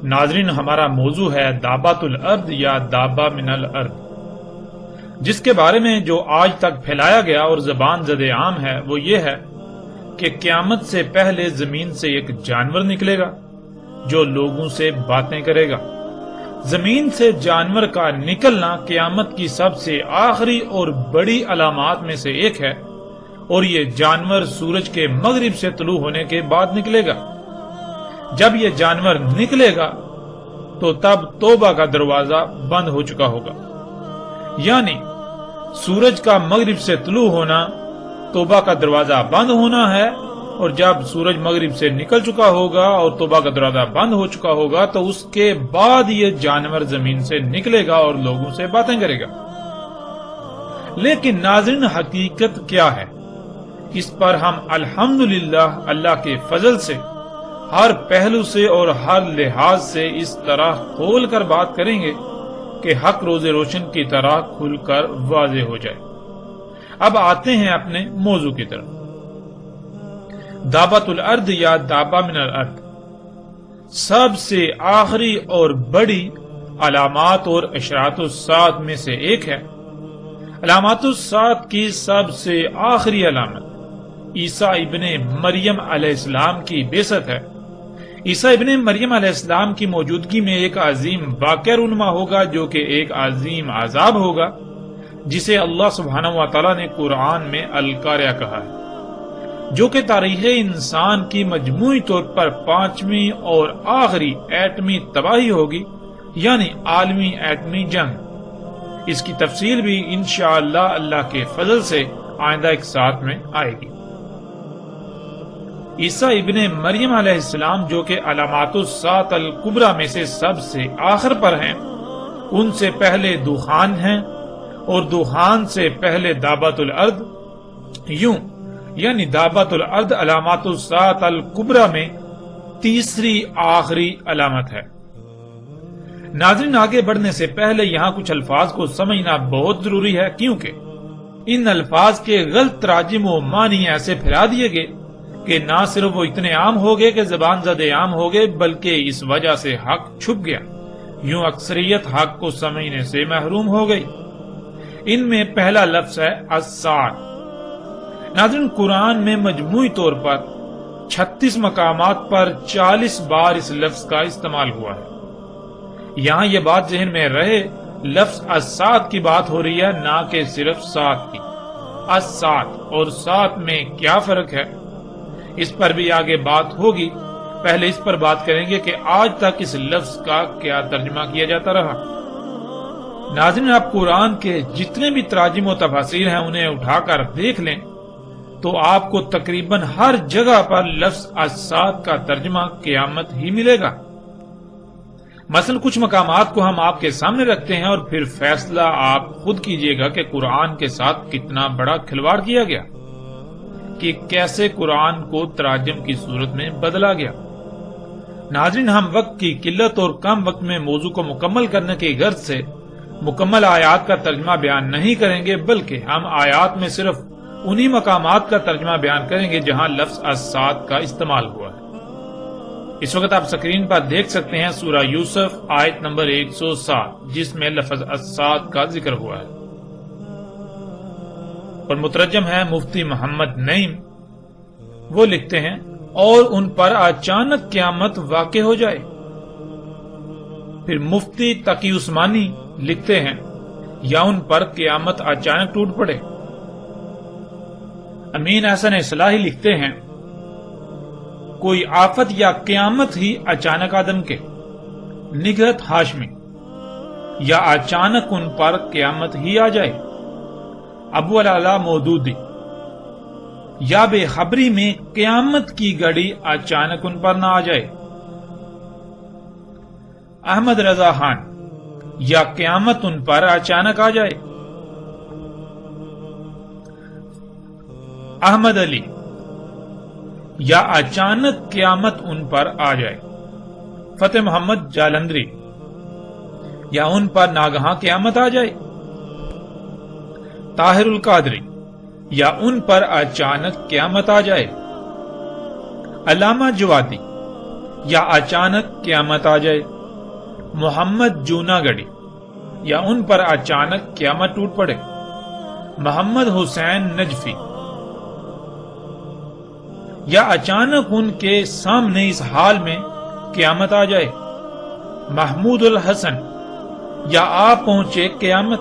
ناظرین، ہمارا موضوع ہے دابۃ الارض یا دابہ من الارض، جس کے بارے میں جو آج تک پھیلایا گیا اور زبان زد عام ہے وہ یہ ہے کہ قیامت سے پہلے زمین سے ایک جانور نکلے گا جو لوگوں سے باتیں کرے گا۔ زمین سے جانور کا نکلنا قیامت کی سب سے آخری اور بڑی علامات میں سے ایک ہے، اور یہ جانور سورج کے مغرب سے طلوع ہونے کے بعد نکلے گا۔ جب یہ جانور نکلے گا تو تب توبہ کا دروازہ بند ہو چکا ہوگا، یعنی سورج کا مغرب سے طلوع ہونا توبہ کا دروازہ بند ہونا ہے، اور جب سورج مغرب سے نکل چکا ہوگا اور توبہ کا دروازہ بند ہو چکا ہوگا تو اس کے بعد یہ جانور زمین سے نکلے گا اور لوگوں سے باتیں کرے گا۔ لیکن ناظرین، حقیقت کیا ہے؟ اس پر ہم الحمدللہ اللہ کے فضل سے ہر پہلو سے اور ہر لحاظ سے اس طرح کھول کر بات کریں گے کہ حق روز روشن کی طرح کھل کر واضح ہو جائے۔ اب آتے ہیں اپنے موضوع کی طرف۔ دابۃ الارض یا دابہ من الارض سب سے آخری اور بڑی علامات اور اشراط الساعۃ میں سے ایک ہے۔ علامات الساعۃ کی سب سے آخری علامت عیسیٰ ابن مریم علیہ السلام کی بعثت ہے۔ عیسیٰ ابن مریم علیہ السلام کی موجودگی میں ایک عظیم واقعہ رونما ہوگا جو کہ ایک عظیم عذاب ہوگا، جسے اللہ سبحانہ و تعالیٰ نے قرآن میں القاریہ کہا ہے، جو کہ تاریخ انسان کی مجموعی طور پر 5ویں اور آخری ایٹمی تباہی ہوگی، یعنی عالمی ایٹمی جنگ۔ اس کی تفصیل بھی انشاءاللہ اللہ کے فضل سے آئندہ ایک ساتھ میں آئے گی۔ عیسیٰ ابن مریم علیہ السلام جو کہ علامات الساعۃ الکبریٰ میں سے سب سے آخر پر ہیں، ان سے پہلے دخان ہیں، اور دخان سے پہلے دابۃ الارض، یوں یعنی دابۃ الارض علامات الساعۃ الکبریٰ میں تیسری آخری علامت ہے۔ ناظرین، آگے بڑھنے سے پہلے یہاں کچھ الفاظ کو سمجھنا بہت ضروری ہے، کیونکہ ان الفاظ کے غلط تراجم و معنی ایسے پھیلا دیے گئے کہ نہ صرف وہ اتنے عام ہو گئے کہ زبان زد عام ہو گئے، بلکہ اس وجہ سے حق چھپ گیا، یوں اکثریت حق کو سمجھنے سے محروم ہو گئی۔ ان میں پہلا لفظ ہے الساعۃ۔ ناظرین، قرآن میں مجموعی طور پر 36 مقامات پر 40 بار اس لفظ کا استعمال ہوا ہے۔ یہاں یہ بات ذہن میں رہے، لفظ الساعۃ کی بات ہو رہی ہے، نہ کہ صرف سات کی۔ الساعۃ اور سات میں کیا فرق ہے، اس پر بھی آگے بات ہوگی۔ پہلے اس پر بات کریں گے کہ آج تک اس لفظ کا کیا ترجمہ کیا جاتا رہا۔ ناظرین، آپ قرآن کے جتنے بھی تراجم و تفاسیر ہیں انہیں اٹھا کر دیکھ لیں تو آپ کو تقریباً ہر جگہ پر لفظ الساعۃ کا ترجمہ قیامت ہی ملے گا۔ مثلا کچھ مقامات کو ہم آپ کے سامنے رکھتے ہیں اور پھر فیصلہ آپ خود کیجئے گا کہ قرآن کے ساتھ کتنا بڑا کھلواڑ کیا گیا، کہ کیسے قرآن کو تراجم کی صورت میں بدلا گیا۔ ناظرین، ہم وقت کی قلت اور کم وقت میں موضوع کو مکمل کرنے کی غرض سے مکمل آیات کا ترجمہ بیان نہیں کریں گے، بلکہ ہم آیات میں صرف انہی مقامات کا ترجمہ بیان کریں گے جہاں لفظ الساعۃ کا استعمال ہوا ہے۔ اس وقت آپ سکرین پر دیکھ سکتے ہیں سورہ یوسف آیت نمبر 107، جس میں لفظ الساعۃ کا ذکر ہوا ہے، اور مترجم ہے مفتی محمد نعیم۔ وہ لکھتے ہیں، اور ان پر اچانک قیامت واقع ہو جائے۔ پھر مفتی تقی عثمانی لکھتے ہیں، یا ان پر قیامت اچانک ٹوٹ پڑے۔ امین احسن اصلاحی لکھتے ہیں، کوئی آفت یا قیامت ہی اچانک آدم کے۔ نگہت ہاشمی، یا اچانک ان پر قیامت ہی آ جائے۔ ابو العلا مودودی، یا بے خبری میں قیامت کی گھڑی اچانک ان پر نہ آ جائے۔ احمد رضا خان، یا قیامت ان پر اچانک آ جائے۔ احمد علی، یا اچانک قیامت ان پر آ جائے۔ فتح محمد جالندری، یا ان پر ناگہاں قیامت آ جائے؟ طاہر القادری، یا ان پر اچانک قیامت آ جائے؟ علامہ جوادی، یا اچانک قیامت آ جائے؟ محمد جوناگڑھی، یا ان پر اچانک قیامت ٹوٹ پڑے؟ محمد حسین نجفی، یا اچانک ان کے سامنے اس حال میں قیامت آ جائے؟ محمود الحسن، یا آ پہنچے قیامت؟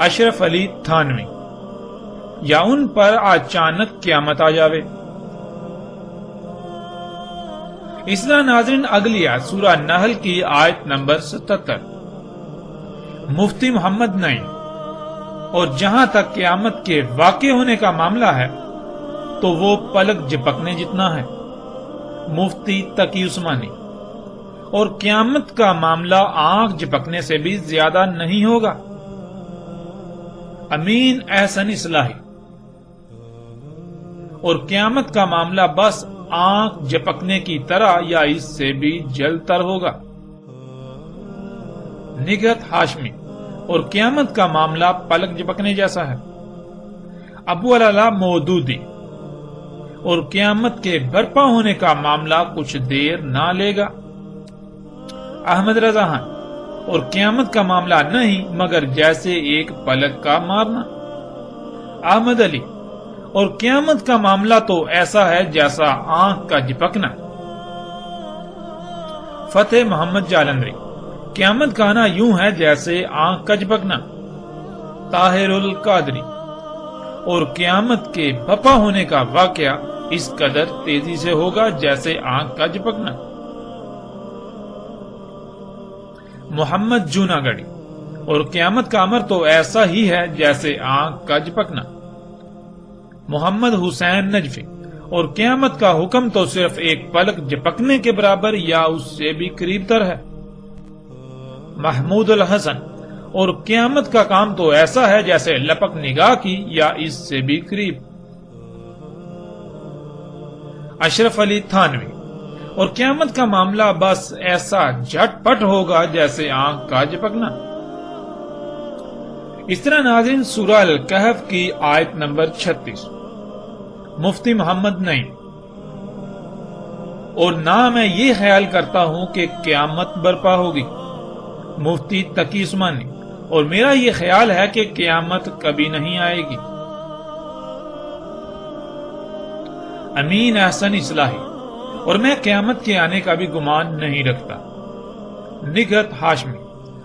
اشرف علی تھانوی، یا ان پر اچانک قیامت آ جاوے؟ اس طرح ناظرین اگلی آیت سورہ نحل کی آیت نمبر 77، مفتی محمد نعیم، اور جہاں تک قیامت کے واقع ہونے کا معاملہ ہے تو وہ پلک جھپکنے جتنا ہے، مفتی تقی عثمانی، اور قیامت کا معاملہ آنکھ جھپکنے سے بھی زیادہ نہیں ہوگا، امین احسن اصلاحی، اور قیامت کا معاملہ بس آنکھ جھپکنے کی طرح یا اس سے بھی جلد تر ہوگا، نگہت ہاشمی، اور قیامت کا معاملہ پلک جھپکنے جیسا ہے، ابو العلا مودودی، اور قیامت کے برپا ہونے کا معاملہ کچھ دیر نہ لے گا، احمد رضا خان، اور قیامت کا معاملہ نہیں مگر جیسے ایک پلک کا مارنا، احمد علی، اور قیامت کا معاملہ تو ایسا ہے جیسا آنکھ کا جھپکنا، فتح محمد جالندری، قیامت کا آنا یوں ہے جیسے آنکھ کا جھپکنا، طاہر القادری، اور قیامت کے بپا ہونے کا واقعہ اس قدر تیزی سے ہوگا جیسے آنکھ کا جھپکنا، محمد جوناگڑھی، اور قیامت کا امر تو ایسا ہی ہے جیسے آنکھ کا جھپکنا، محمد حسین نجفی، اور قیامت کا حکم تو صرف ایک پلک جھپکنے کے برابر یا اس سے بھی قریب تر ہے، محمود الحسن، اور قیامت کا کام تو ایسا ہے جیسے لپک نگاہ کی یا اس سے بھی قریب، اشرف علی تھانوی، اور قیامت کا معاملہ بس ایسا جھٹ پٹ ہوگا جیسے آنکھ کا جھپکنا۔ اس طرح ناظرین سورہ الکہف کی آیت نمبر 36، مفتی محمد نعیم، اور نہ میں یہ خیال کرتا ہوں کہ قیامت برپا ہوگی، مفتی تقی عثمانی، اور میرا یہ خیال ہے کہ قیامت کبھی نہیں آئے گی، امین احسن اصلاحی، اور میں قیامت کے آنے کا بھی گمان نہیں رکھتا، نگہت ہاشمی،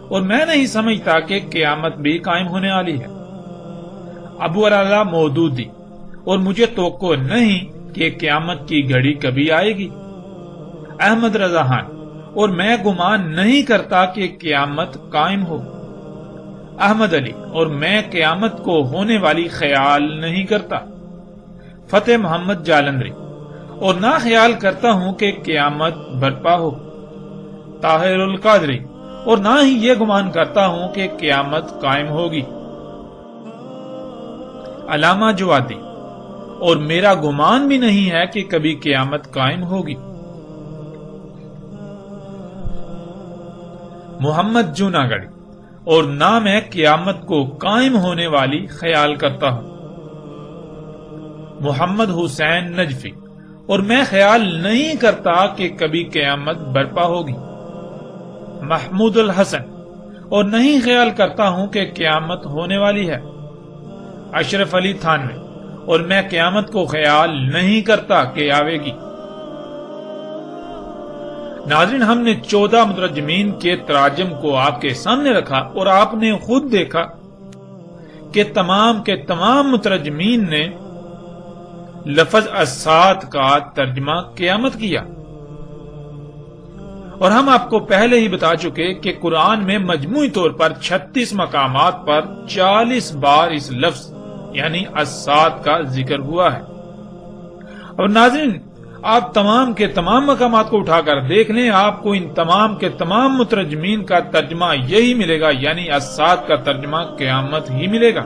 اور میں نہیں سمجھتا کہ قیامت بھی قائم ہونے والی ہے، ابو العلا مودودی، اور مجھے توقع نہیں کہ قیامت کی گھڑی کبھی آئے گی، احمد رضا خان، اور میں گمان نہیں کرتا کہ قیامت قائم ہو، احمد علی، اور میں قیامت کو ہونے والی خیال نہیں کرتا، فتح محمد جالندری، اور نہ خیال کرتا ہوں کہ قیامت برپا ہو، طاہر القادری، اور نہ ہی یہ گمان کرتا ہوں کہ قیامت قائم ہوگی، علامہ جوادی، اور میرا گمان بھی نہیں ہے کہ کبھی قیامت قائم ہوگی، محمد جوناگڑھی، اور نہ میں قیامت کو قائم ہونے والی خیال کرتا ہوں، محمد حسین نجفی، اور میں خیال نہیں کرتا کہ کبھی قیامت برپا ہوگی، محمود الحسن، اور نہیں خیال کرتا ہوں کہ قیامت ہونے والی ہے، اشرف علی تھانوی، اور میں قیامت کو خیال نہیں کرتا کہ آئے گی۔ ناظرین ہم نے 14 مترجمین کے تراجم کو آپ کے سامنے رکھا اور آپ نے خود دیکھا کہ تمام کے تمام مترجمین نے لفظ الساعۃ کا ترجمہ قیامت کیا، اور ہم آپ کو پہلے ہی بتا چکے کہ قرآن میں مجموعی طور پر 36 مقامات پر 40 بار اس لفظ یعنی الساعۃ کا ذکر ہوا ہے، اور ناظرین آپ تمام کے تمام مقامات کو اٹھا کر دیکھ لیں، آپ کو ان تمام کے تمام مترجمین کا ترجمہ یہی ملے گا، یعنی الساعۃ کا ترجمہ قیامت ہی ملے گا۔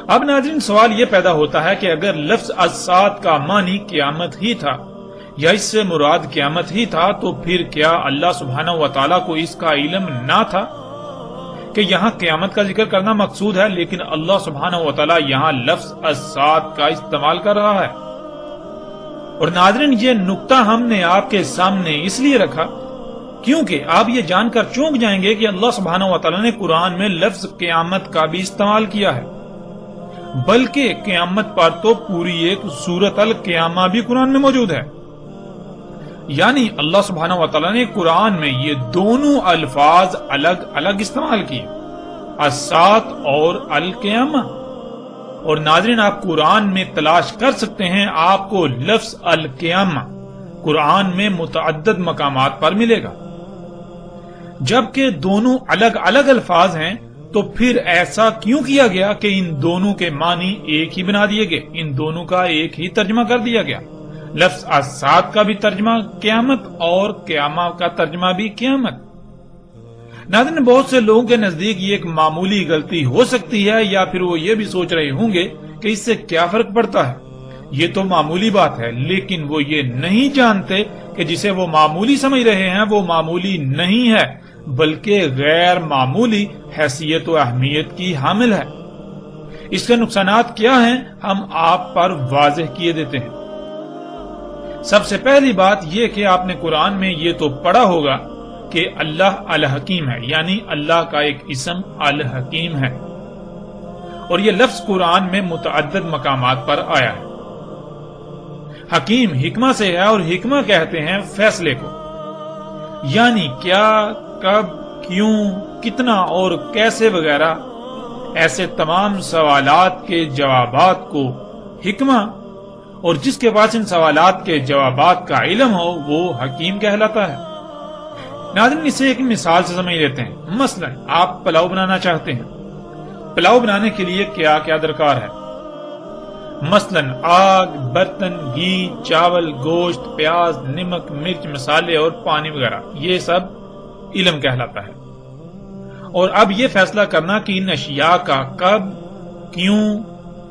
اب ناظرین سوال یہ پیدا ہوتا ہے کہ اگر لفظ الساعۃ کا معنی قیامت ہی تھا، یا اس سے مراد قیامت ہی تھا، تو پھر کیا اللہ سبحانہ و تعالیٰ کو اس کا علم نہ تھا کہ یہاں قیامت کا ذکر کرنا مقصود ہے، لیکن اللہ سبحانہ و تعالیٰ یہاں لفظ الساعۃ کا استعمال کر رہا ہے؟ اور ناظرین، یہ نقطہ ہم نے آپ کے سامنے اس لیے رکھا کیونکہ آپ یہ جان کر چونک جائیں گے کہ اللہ سبحانہ و تعالیٰ نے قرآن میں لفظ قیامت کا بھی استعمال کیا ہے، بلکہ قیامت پر تو پوری ایک سورۃ القیامہ بھی قرآن میں موجود ہے۔ یعنی اللہ سبحانہ و تعالیٰ نے قرآن میں یہ دونوں الفاظ الگ الگ استعمال کیے، الساعۃ اور القیامہ۔ اور ناظرین، آپ قرآن میں تلاش کر سکتے ہیں، آپ کو لفظ القیامہ قرآن میں متعدد مقامات پر ملے گا۔ جبکہ دونوں الگ الگ الفاظ ہیں تو پھر ایسا کیوں کیا گیا کہ ان دونوں کے معنی ایک ہی بنا دیے گئے، ان دونوں کا ایک ہی ترجمہ کر دیا گیا؟ لفظ الساعۃ کا بھی ترجمہ قیامت اور قیامہ کا ترجمہ بھی قیامت۔ ناظرین، بہت سے لوگوں کے نزدیک یہ ایک معمولی غلطی ہو سکتی ہے، یا پھر وہ یہ بھی سوچ رہے ہوں گے کہ اس سے کیا فرق پڑتا ہے، یہ تو معمولی بات ہے، لیکن وہ یہ نہیں جانتے کہ جسے وہ معمولی سمجھ رہے ہیں وہ معمولی نہیں ہے، بلکہ غیر معمولی حیثیت و اہمیت کی حامل ہے۔ اس کے نقصانات کیا ہیں ہم آپ پر واضح کیے دیتے ہیں۔ سب سے پہلی بات یہ کہ آپ نے قرآن میں یہ تو پڑھا ہوگا کہ اللہ الحکیم ہے، یعنی اللہ کا ایک اسم الحکیم ہے، اور یہ لفظ قرآن میں متعدد مقامات پر آیا ہے۔ حکیم حکمہ سے ہے، اور حکمہ کہتے ہیں فیصلے کو، یعنی کیا، کب، کیوں، کتنا اور کیسے وغیرہ ایسے تمام سوالات کے جوابات کو حکمہ، اور جس کے پاس ان سوالات کے جوابات کا علم ہو وہ حکیم کہلاتا ہے۔ ناظرین، اسے ایک مثال سے سمجھ لیتے ہیں۔ مثلا آپ پلاؤ بنانا چاہتے ہیں، پلاؤ بنانے کے لیے کیا کیا درکار ہے؟ مثلا آگ، برتن، گھی، چاول، گوشت، پیاز، نمک، مرچ، مسالے اور پانی وغیرہ، یہ سب علم کہلاتا ہے۔ اور اب یہ فیصلہ کرنا کہ ان اشیاء کا کب، کیوں،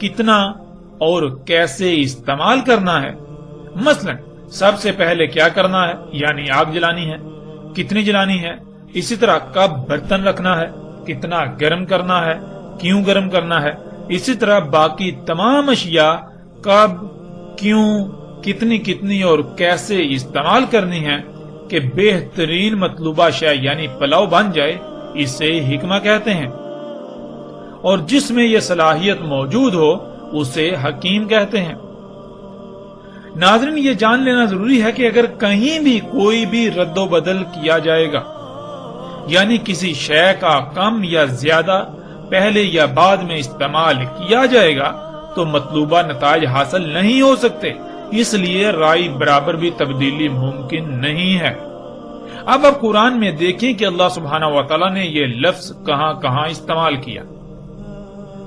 کتنا اور کیسے استعمال کرنا ہے۔ مثلا سب سے پہلے کیا کرنا ہے، یعنی آگ جلانی ہے، کتنی جلانی ہے، اسی طرح کب برتن رکھنا ہے، کتنا گرم کرنا ہے، کیوں گرم کرنا ہے، اسی طرح باقی تمام اشیاء کب، کیوں، کتنی کتنی اور کیسے استعمال کرنی ہے کہ بہترین مطلوبہ شے یعنی پلاؤ بن جائے، اسے حکمہ کہتے ہیں۔ اور جس میں یہ صلاحیت موجود ہو اسے حکیم کہتے ہیں۔ ناظرین، یہ جان لینا ضروری ہے کہ اگر کہیں بھی کوئی بھی رد و بدل کیا جائے گا، یعنی کسی شے کا کم یا زیادہ پہلے یا بعد میں استعمال کیا جائے گا تو مطلوبہ نتائج حاصل نہیں ہو سکتے، اس لیے رائے برابر بھی تبدیلی ممکن نہیں ہے۔ اب آپ قرآن میں دیکھیں کہ اللہ سبحانہ و تعالیٰ نے یہ لفظ کہاں کہاں استعمال کیا،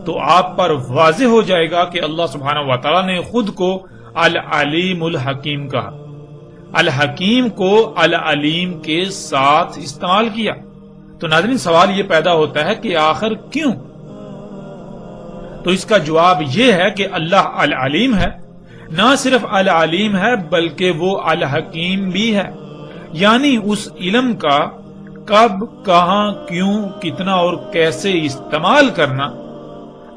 تو آپ پر واضح ہو جائے گا کہ اللہ سبحانہ و تعالیٰ نے خود کو العلیم الحکیم کہا، الحکیم کو العلیم کے ساتھ استعمال کیا۔ تو ناظرین، سوال یہ پیدا ہوتا ہے کہ آخر کیوں؟ تو اس کا جواب یہ ہے کہ اللہ العلیم ہے، نہ صرف العلیم ہے بلکہ وہ الحکیم بھی ہے، یعنی اس علم کا کب، کہاں، کیوں، کتنا اور کیسے استعمال کرنا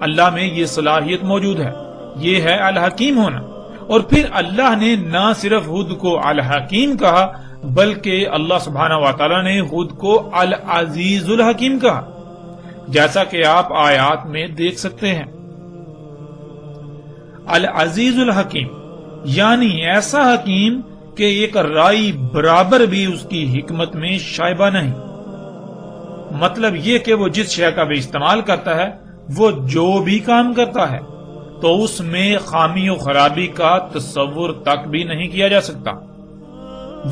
اللہ میں یہ صلاحیت موجود ہے، یہ ہے الحکیم ہونا۔ اور پھر اللہ نے نہ صرف خود کو الحکیم کہا بلکہ اللہ سبحانہ و تعالیٰ نے خود کو العزیز الحکیم کہا، جیسا کہ آپ آیات میں دیکھ سکتے ہیں۔ العزیز الحکیم یعنی ایسا حکیم کہ ایک رائی برابر بھی اس کی حکمت میں شائبہ نہیں۔ مطلب یہ کہ وہ جس شے کا بھی استعمال کرتا ہے، وہ جو بھی کام کرتا ہے تو اس میں خامی و خرابی کا تصور تک بھی نہیں کیا جا سکتا۔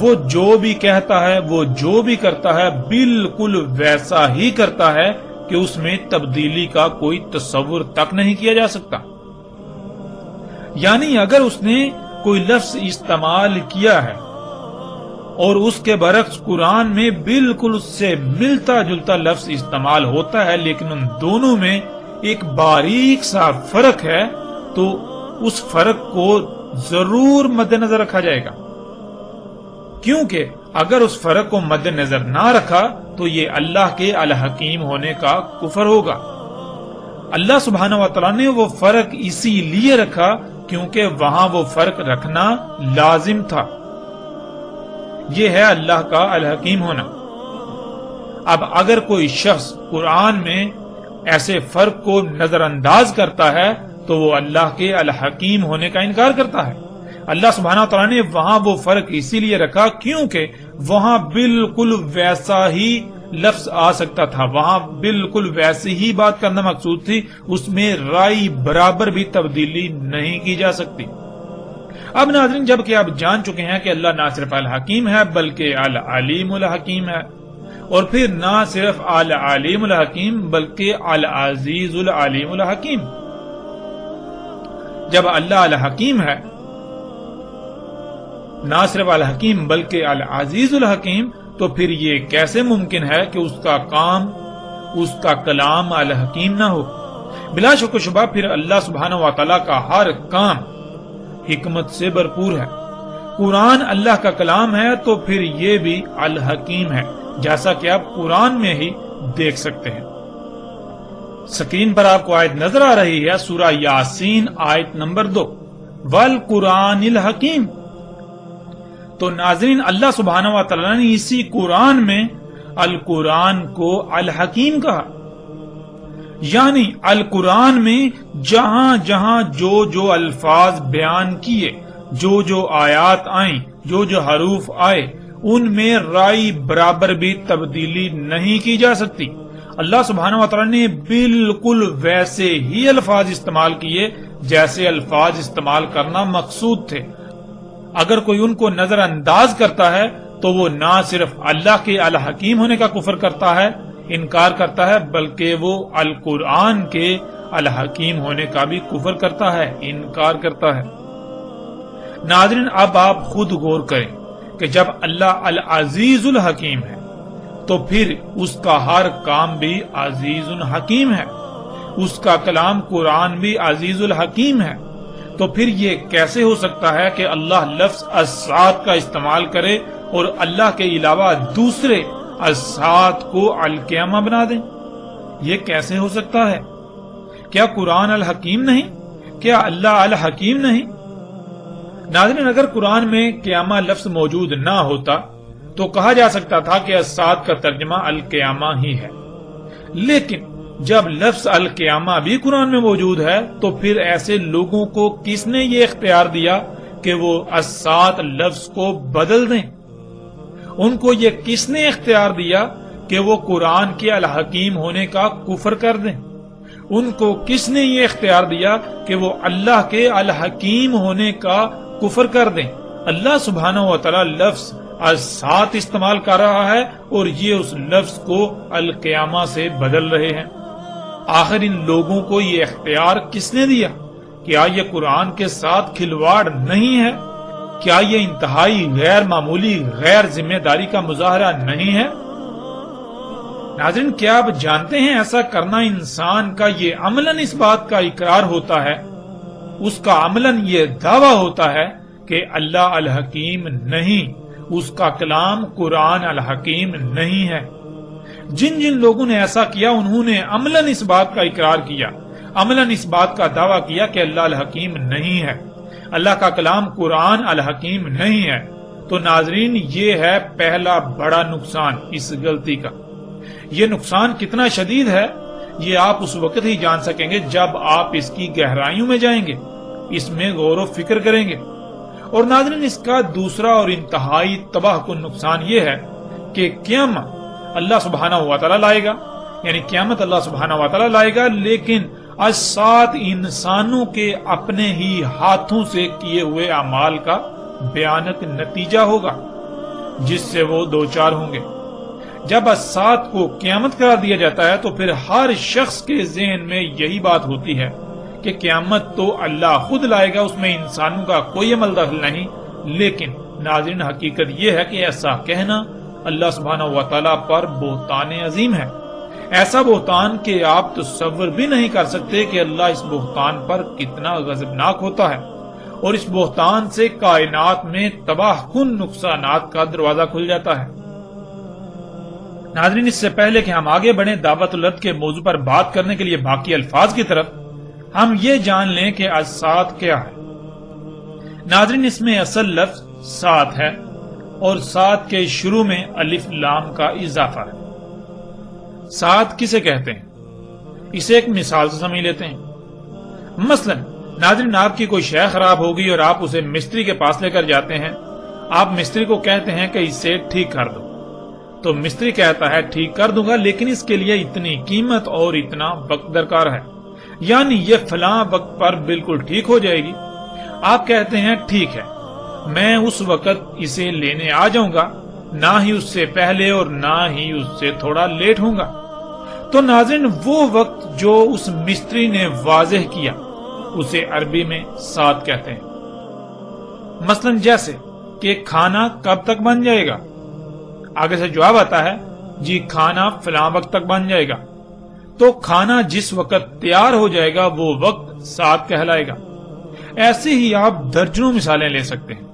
وہ جو بھی کہتا ہے، وہ جو بھی کرتا ہے، بالکل ویسا ہی کرتا ہے کہ اس میں تبدیلی کا کوئی تصور تک نہیں کیا جا سکتا۔ یعنی اگر اس نے کوئی لفظ استعمال کیا ہے اور اس کے برعکس قرآن میں بالکل اس سے ملتا جلتا لفظ استعمال ہوتا ہے، لیکن ان دونوں میں ایک باریک سا فرق ہے، تو اس فرق کو ضرور مد نظر رکھا جائے گا۔ کیونکہ اگر اس فرق کو مد نظر نہ رکھا تو یہ اللہ کے الحکیم ہونے کا کفر ہوگا۔ اللہ سبحانہ و تعالیٰ نے وہ فرق اسی لیے رکھا کیونکہ وہاں وہ فرق رکھنا لازم تھا۔ یہ ہے اللہ کا الحکیم ہونا۔ اب اگر کوئی شخص قرآن میں ایسے فرق کو نظر انداز کرتا ہے تو وہ اللہ کے الحکیم ہونے کا انکار کرتا ہے۔ اللہ سبحانہ و تعالیٰ نے وہاں وہ فرق اسی لیے رکھا کیونکہ وہاں بالکل ویسا ہی لفظ آ سکتا تھا، وہاں بالکل ویسی ہی بات کرنا مقصود تھی، اس میں رائے برابر بھی تبدیلی نہیں کی جا سکتی۔ اب ناظرین، جب کہ آپ جان چکے ہیں کہ اللہ نہ صرف الحکیم ہے بلکہ العلیم الحکیم ہے، اور پھر نہ صرف العلیم الحکیم بلکہ العزیز العلیم الحکیم، جب اللہ الحکیم ہے، نہ صرف الحکیم بلکہ العزیز الحکیم، تو پھر یہ کیسے ممکن ہے کہ اس کا کام، اس کا کلام الحکیم نہ ہو؟ بلا شک و شبہ پھر اللہ سبحانہ و تعالیٰ کا ہر کام حکمت سے بھرپور ہے۔ قرآن اللہ کا کلام ہے تو پھر یہ بھی الحکیم ہے، جیسا کہ آپ قرآن میں ہی دیکھ سکتے ہیں۔ سکرین پر آپ کو آیت نظر آ رہی ہے، سورہ یاسین آیت نمبر 2، والقرآن الحکیم۔ تو ناظرین، اللہ سبحانہ و تعالیٰ نے اسی قرآن میں القرآن کو الحکیم کہا، یعنی القرآن میں جہاں جہاں جو جو الفاظ بیان کیے، جو جو آیات آئیں، جو جو حروف آئے، ان میں رائے برابر بھی تبدیلی نہیں کی جا سکتی۔ اللہ سبحانہ و تعالیٰ نے بالکل ویسے ہی الفاظ استعمال کیے جیسے الفاظ استعمال کرنا مقصود تھے۔ اگر کوئی ان کو نظر انداز کرتا ہے تو وہ نہ صرف اللہ کے الحکیم ہونے کا کفر کرتا ہے، انکار کرتا ہے، بلکہ وہ القرآن کے الحکیم ہونے کا بھی کفر کرتا ہے، انکار کرتا ہے۔ ناظرین، اب آپ خود غور کریں کہ جب اللہ العزیز الحکیم ہے تو پھر اس کا ہر کام بھی عزیز الحکیم ہے، اس کا کلام قرآن بھی عزیز الحکیم ہے، تو پھر یہ کیسے ہو سکتا ہے کہ اللہ لفظ السات کا استعمال کرے اور اللہ کے علاوہ دوسرے السات کو القیامہ بنا دیں؟ یہ کیسے ہو سکتا ہے؟ کیا قرآن الحکیم نہیں؟ کیا اللہ الحکیم نہیں؟ ناظرین، اگر قرآن میں قیامہ لفظ موجود نہ ہوتا تو کہا جا سکتا تھا کہ السات کا ترجمہ القیامہ ہی ہے، لیکن جب لفظ القیامہ بھی قرآن میں موجود ہے تو پھر ایسے لوگوں کو کس نے یہ اختیار دیا کہ وہ السات لفظ کو بدل دیں؟ ان کو یہ کس نے اختیار دیا کہ وہ قرآن کے الحکیم ہونے کا کفر کر دیں؟ ان کو کس نے یہ اختیار دیا کہ وہ اللہ کے الحکیم ہونے کا کفر کر دیں؟ اللہ سبحانہ و تعالی لفظ السات استعمال کر رہا ہے اور یہ اس لفظ کو القیامہ سے بدل رہے ہیں۔ آخر ان لوگوں کو یہ اختیار کس نے دیا؟ کیا یہ قرآن کے ساتھ کھلواڑ نہیں ہے؟ کیا یہ انتہائی غیر معمولی غیر ذمہ داری کا مظاہرہ نہیں ہے؟ ناظرین، کیا آپ جانتے ہیں ایسا کرنا انسان کا یہ عملاً اس بات کا اقرار ہوتا ہے، اس کا عملاً یہ دعویٰ ہوتا ہے کہ اللہ الحکیم نہیں، اس کا کلام قرآن الحکیم نہیں ہے۔ جن جن لوگوں نے ایسا کیا انہوں نے عملاً اس بات کا اقرار کیا، عملاً اس بات کا دعویٰ کیا کہ اللہ الحکیم نہیں ہے، اللہ کا کلام قرآن الحکیم نہیں ہے۔ تو ناظرین، یہ ہے پہلا بڑا نقصان اس غلطی کا۔ یہ نقصان کتنا شدید ہے یہ آپ اس وقت ہی جان سکیں گے جب آپ اس کی گہرائیوں میں جائیں گے، اس میں غور و فکر کریں گے۔ اور ناظرین، اس کا دوسرا اور انتہائی تباہ کن نقصان یہ ہے کہ قیامت اللہ سبحانہ و تعالیٰ لائے گا، یعنی قیامت اللہ سبحانہ و تعالیٰ لائے گا، لیکن السات انسانوں کے اپنے ہی ہاتھوں سے کیے ہوئے اعمال کا بیانک نتیجہ ہوگا جس سے وہ دوچار ہوں گے۔ جب السات کو قیامت قرار دیا جاتا ہے تو پھر ہر شخص کے ذہن میں یہی بات ہوتی ہے کہ قیامت تو اللہ خود لائے گا، اس میں انسانوں کا کوئی عمل دخل نہیں۔ لیکن ناظرین، حقیقت یہ ہے کہ ایسا کہنا اللہ سبحانہ و تعالیٰ پر بہتان عظیم ہے، ایسا بہتان کہ آپ تصور بھی نہیں کر سکتے کہ اللہ اس بہتان پر کتنا غضبناک ہوتا ہے۔ اور اس بہتان سے کائنات میں تباہ کن نقصانات کا دروازہ کھل جاتا ہے۔ ناظرین، اس سے پہلے کہ ہم آگے بڑھیں دعوت الارض کے موضوع پر بات کرنے کے لیے باقی الفاظ کی طرف، ہم یہ جان لیں کہ السات کیا ہے۔ ناظرین، اس میں اصل لفظ سات ہے اور سات کے شروع میں الف لام کا اضافہ ہے۔ سات کسے کہتے ہیں؟ اسے ایک مثال سے سمجھ لیتے ہیں۔ مثلا ناظرین، آپ کی کوئی شے خراب ہوگی اور آپ اسے مستری کے پاس لے کر جاتے ہیں۔ آپ مستری کو کہتے ہیں کہ اسے ٹھیک کر دو، تو مستری کہتا ہے ٹھیک کر دوں گا، لیکن اس کے لیے اتنی قیمت اور اتنا وقت درکار ہے، یعنی یہ فلاں وقت پر بالکل ٹھیک ہو جائے گی۔ آپ کہتے ہیں ٹھیک ہے، میں اس وقت اسے لینے آ جاؤں گا، نہ ہی اس سے پہلے اور نہ ہی اس سے تھوڑا لیٹ ہوں گا۔ تو ناظرین، وہ وقت جو اس مستری نے واضح کیا اسے عربی میں سات کہتے ہیں۔ مثلا جیسے کہ کھانا کب تک بن جائے گا، آگے سے جواب آتا ہے جی کھانا فلاں وقت تک بن جائے گا، تو کھانا جس وقت تیار ہو جائے گا وہ وقت سات کہلائے گا۔ ایسے ہی آپ درجنوں مثالیں لے سکتے ہیں۔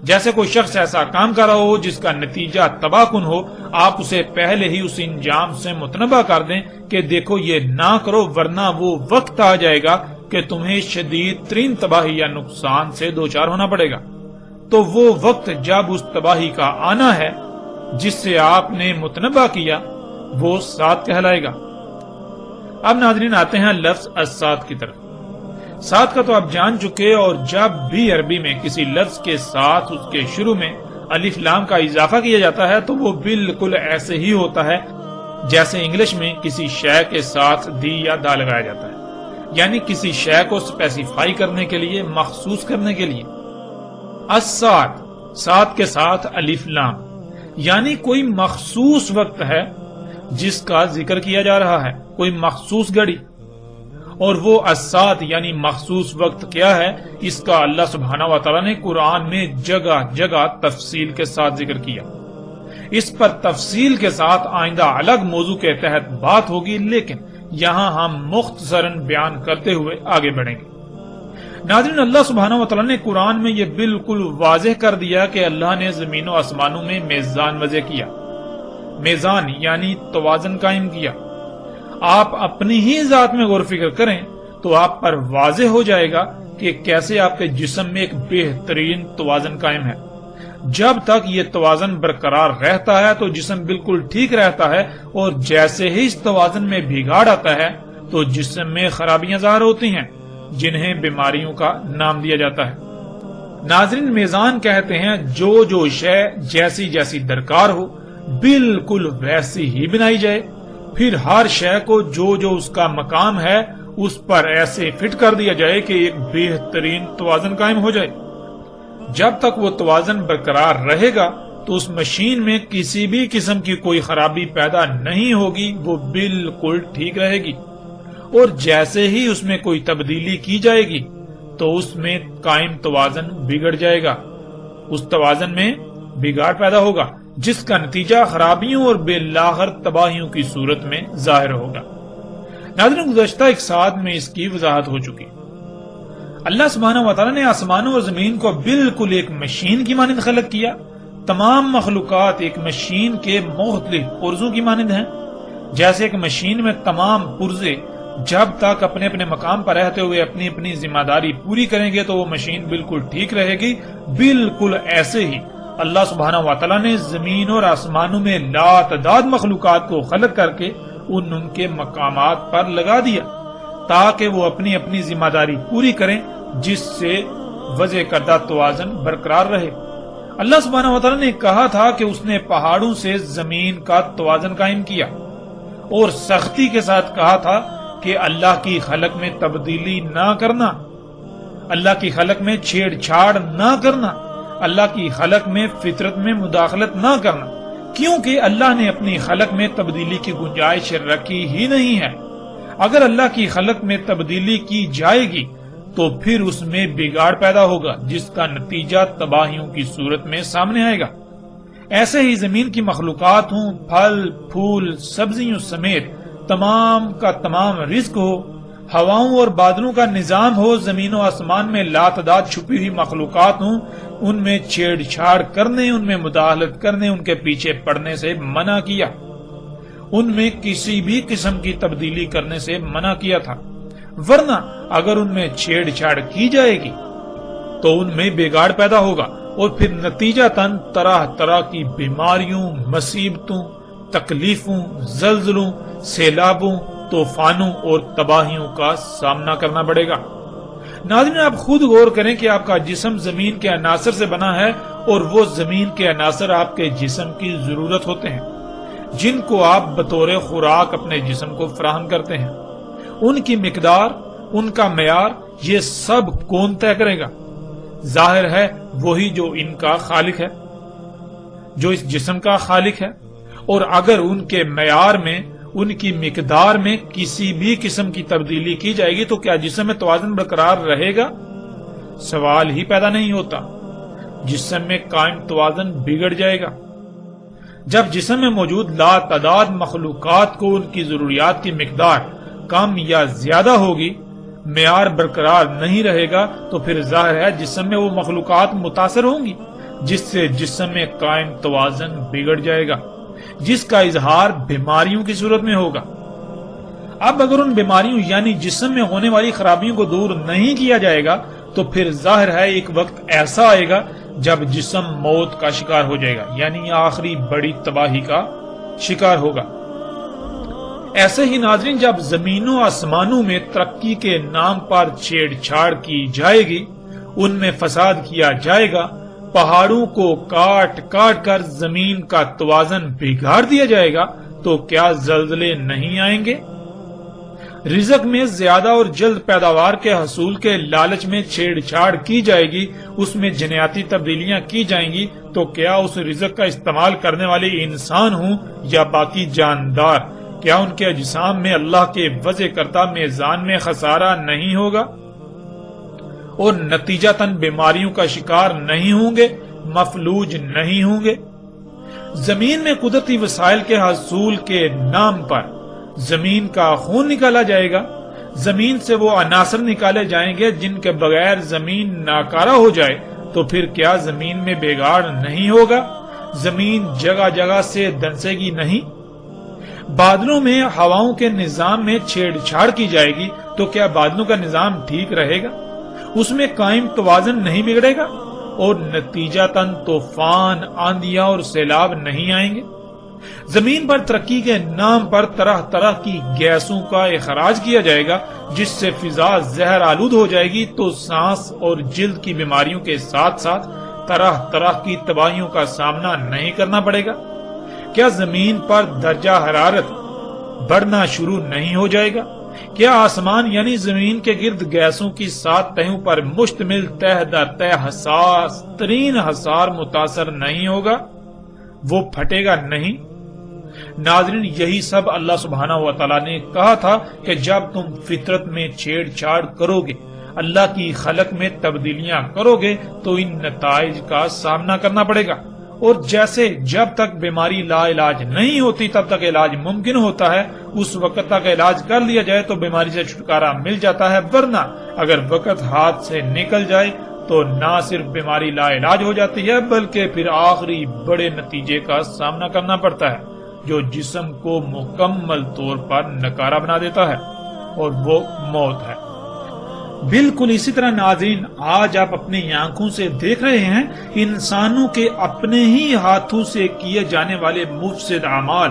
جیسے کوئی شخص ایسا کام کر رہا ہو جس کا نتیجہ تباہ کن ہو، آپ اسے پہلے ہی اس انجام سے متنبہ کر دیں کہ دیکھو یہ نہ کرو ورنہ وہ وقت آ جائے گا کہ تمہیں شدید ترین تباہی یا نقصان سے دوچار ہونا پڑے گا۔ تو وہ وقت جب اس تباہی کا آنا ہے جس سے آپ نے متنبہ کیا وہ سات کہلائے گا۔ اب ناظرین آتے ہیں لفظ السات کی طرف۔ سات کا تو آپ جان چکے، اور جب بھی عربی میں کسی لفظ کے ساتھ اس کے شروع میں الف لام کا اضافہ کیا جاتا ہے تو وہ بالکل ایسے ہی ہوتا ہے جیسے انگلش میں کسی شے کے ساتھ دی یا دا لگایا جاتا ہے، یعنی کسی شے کو اسپیسیفائی کرنے کے لیے، مخصوص کرنے کے لیے۔ السات، سات کے ساتھ الف لام، یعنی کوئی مخصوص وقت ہے جس کا ذکر کیا جا رہا ہے، کوئی مخصوص گھڑی۔ اور وہ السات یعنی مخصوص وقت کیا ہے، اس کا اللہ سبحانہ و تعالیٰ نے قرآن میں جگہ جگہ تفصیل کے ساتھ ذکر کیا۔ اس پر تفصیل کے ساتھ آئندہ الگ موضوع کے تحت بات ہوگی، لیکن یہاں ہم مختصراً بیان کرتے ہوئے آگے بڑھیں گے۔ ناظرین، اللہ سبحانہ و تعالیٰ نے قرآن میں یہ بالکل واضح کر دیا کہ اللہ نے زمین و آسمانوں میں میزان وضع کیا، میزان یعنی توازن قائم کیا۔ آپ اپنی ہی ذات میں غور و فکر کریں تو آپ پر واضح ہو جائے گا کہ کیسے آپ کے جسم میں ایک بہترین توازن قائم ہے۔ جب تک یہ توازن برقرار رہتا ہے تو جسم بالکل ٹھیک رہتا ہے، اور جیسے ہی اس توازن میں بگاڑ آتا ہے تو جسم میں خرابیاں ظاہر ہوتی ہیں، جنہیں بیماریوں کا نام دیا جاتا ہے۔ ناظرین، میزان کہتے ہیں جو شے جیسی جیسی درکار ہو بالکل ویسی ہی بنائی جائے، پھر ہر شے کو جو اس کا مقام ہے اس پر ایسے فٹ کر دیا جائے کہ ایک بہترین توازن قائم ہو جائے۔ جب تک وہ توازن برقرار رہے گا تو اس مشین میں کسی بھی قسم کی کوئی خرابی پیدا نہیں ہوگی، وہ بالکل ٹھیک رہے گی۔ اور جیسے ہی اس میں کوئی تبدیلی کی جائے گی تو اس میں قائم توازن بگڑ جائے گا، اس توازن میں بگاڑ پیدا ہوگا جس کا نتیجہ خرابیوں اور بالآخر تباہیوں کی صورت میں ظاہر ہوگا۔ ناظرین، گزشتہ ایک ساتھ میں اس کی وضاحت ہو چکی۔ اللہ سبحانہ و تعالیٰ نے آسمانوں اور زمین کو بالکل ایک مشین کی مانند خلق کیا۔ تمام مخلوقات ایک مشین کے مختلف پرزوں کی مانند ہیں۔ جیسے ایک مشین میں تمام پرزے جب تک اپنے اپنے مقام پر رہتے ہوئے اپنی اپنی ذمہ داری پوری کریں گے تو وہ مشین بالکل ٹھیک رہے گی، بالکل ایسے ہی اللہ سبحانہ و تعالیٰ نے زمین اور آسمانوں میں لاتعداد مخلوقات کو خلق کر کے ان کے مقامات پر لگا دیا تاکہ وہ اپنی اپنی ذمہ داری پوری کریں، جس سے وضع کردہ توازن برقرار رہے۔ اللہ سبحانہ و تعالیٰ نے کہا تھا کہ اس نے پہاڑوں سے زمین کا توازن قائم کیا، اور سختی کے ساتھ کہا تھا کہ اللہ کی خلق میں تبدیلی نہ کرنا، اللہ کی خلق میں چھیڑ چھاڑ نہ کرنا، اللہ کی خلق میں فطرت میں مداخلت نہ کرنا، کیونکہ اللہ نے اپنی خلق میں تبدیلی کی گنجائش رکھی ہی نہیں ہے۔ اگر اللہ کی خلق میں تبدیلی کی جائے گی تو پھر اس میں بگاڑ پیدا ہوگا جس کا نتیجہ تباہیوں کی صورت میں سامنے آئے گا۔ ایسے ہی زمین کی مخلوقات ہوں، پھل پھول سبزیوں سمیت تمام کا تمام رزق ہو، ہواؤں اور بادلوں کا نظام ہو، زمین و آسمان میں لاتعداد چھپی ہوئی مخلوقات ہوں، ان میں چھیڑ چھاڑ کرنے، ان میں مداخلت کرنے، ان کے پیچھے پڑنے سے منع کیا، ان میں کسی بھی قسم کی تبدیلی کرنے سے منع کیا تھا، ورنہ اگر ان میں چھیڑ چھاڑ کی جائے گی تو ان میں بگاڑ پیدا ہوگا، اور پھر نتیجتاً طرح طرح کی بیماریوں، مصیبتوں، تکلیفوں، زلزلوں، سیلابوں، طوفانوں اور تباہیوں کا سامنا کرنا پڑے گا۔ ناظرین، آپ خود غور کریں کہ آپ کا جسم زمین کے عناصر سے بنا ہے، اور وہ زمین کے عناصر آپ کے جسم کی ضرورت ہوتے ہیں، جن کو آپ بطور خوراک اپنے جسم کو فراہم کرتے ہیں۔ ان کی مقدار، ان کا معیار، یہ سب کون طے کرے گا؟ ظاہر ہے وہی جو ان کا خالق ہے، جو اس جسم کا خالق ہے، اور اگر ان کے معیار میں، ان کی مقدار میں کسی بھی قسم کی تبدیلی کی جائے گی تو کیا جسم میں توازن برقرار رہے گا؟ سوال ہی پیدا نہیں ہوتا۔ جسم میں قائم توازن بگڑ جائے گا۔ جب جسم میں موجود لاتعداد مخلوقات کو ان کی ضروریات کی مقدار کم یا زیادہ ہوگی، معیار برقرار نہیں رہے گا، تو پھر ظاہر ہے جسم میں وہ مخلوقات متاثر ہوں گی، جس سے جسم میں قائم توازن بگڑ جائے گا، جس کا اظہار بیماریوں کی صورت میں ہوگا۔ اب اگر ان بیماریوں یعنی جسم میں ہونے والی خرابیوں کو دور نہیں کیا جائے گا تو پھر ظاہر ہے ایک وقت ایسا آئے گا جب جسم موت کا شکار ہو جائے گا، یعنی آخری بڑی تباہی کا شکار ہوگا۔ ایسے ہی ناظرین، جب زمینوں آسمانوں میں ترقی کے نام پر چھیڑ چھاڑ کی جائے گی، ان میں فساد کیا جائے گا، پہاڑوں کو کاٹ کاٹ کر زمین کا توازن بگاڑ دیا جائے گا، تو کیا زلزلے نہیں آئیں گے؟ رزق میں زیادہ اور جلد پیداوار کے حصول کے لالچ میں چھیڑ چھاڑ کی جائے گی، اس میں جنیاتی تبدیلیاں کی جائیں گی، تو کیا اس رزق کا استعمال کرنے والے انسان ہوں یا باقی جاندار، کیا ان کے اجسام میں اللہ کے وضع کردہ میزان میں خسارہ نہیں ہوگا اور نتیجتاً بیماریوں کا شکار نہیں ہوں گے، مفلوج نہیں ہوں گے؟ زمین میں قدرتی وسائل کے حصول کے نام پر زمین کا خون نکالا جائے گا، زمین سے وہ عناصر نکالے جائیں گے جن کے بغیر زمین ناکارہ ہو جائے، تو پھر کیا زمین میں بگاڑ نہیں ہوگا؟ زمین جگہ جگہ سے دنسے گی نہیں؟ بادلوں میں ہواؤں کے نظام میں چھیڑ چھاڑ کی جائے گی تو کیا بادلوں کا نظام ٹھیک رہے گا؟ اس میں قائم توازن نہیں بگڑے گا اور نتیجتاً طوفان، آندھیاں اور سیلاب نہیں آئیں گے؟ زمین پر ترقی کے نام پر طرح طرح کی گیسوں کا اخراج کیا جائے گا جس سے فضا زہر آلود ہو جائے گی، تو سانس اور جلد کی بیماریوں کے ساتھ ساتھ طرح طرح کی تباہیوں کا سامنا نہیں کرنا پڑے گا؟ کیا زمین پر درجہ حرارت بڑھنا شروع نہیں ہو جائے گا؟ کیا آسمان یعنی زمین کے گرد گیسوں کی 7 تہوں پر مشتمل تہ در تہ حساس ترین حصار متاثر نہیں ہوگا؟ وہ پھٹے گا نہیں؟ ناظرین، یہی سب اللہ سبحانہ و تعالیٰ نے کہا تھا کہ جب تم فطرت میں چھیڑ چھاڑ کرو گے، اللہ کی خلق میں تبدیلیاں کرو گے، تو ان نتائج کا سامنا کرنا پڑے گا۔ اور جیسے جب تک بیماری لا علاج نہیں ہوتی تب تک علاج ممکن ہوتا ہے، اس وقت تک علاج کر لیا جائے تو بیماری سے چھٹکارا مل جاتا ہے، ورنہ اگر وقت ہاتھ سے نکل جائے تو نہ صرف بیماری لا علاج ہو جاتی ہے بلکہ پھر آخری بڑے نتیجے کا سامنا کرنا پڑتا ہے جو جسم کو مکمل طور پر نکارہ بنا دیتا ہے، اور وہ موت ہے۔ بالکل اسی طرح ناظرین، آج آپ اپنی آنکھوں سے دیکھ رہے ہیں انسانوں کے اپنے ہی ہاتھوں سے کیے جانے والے مفسد اعمال،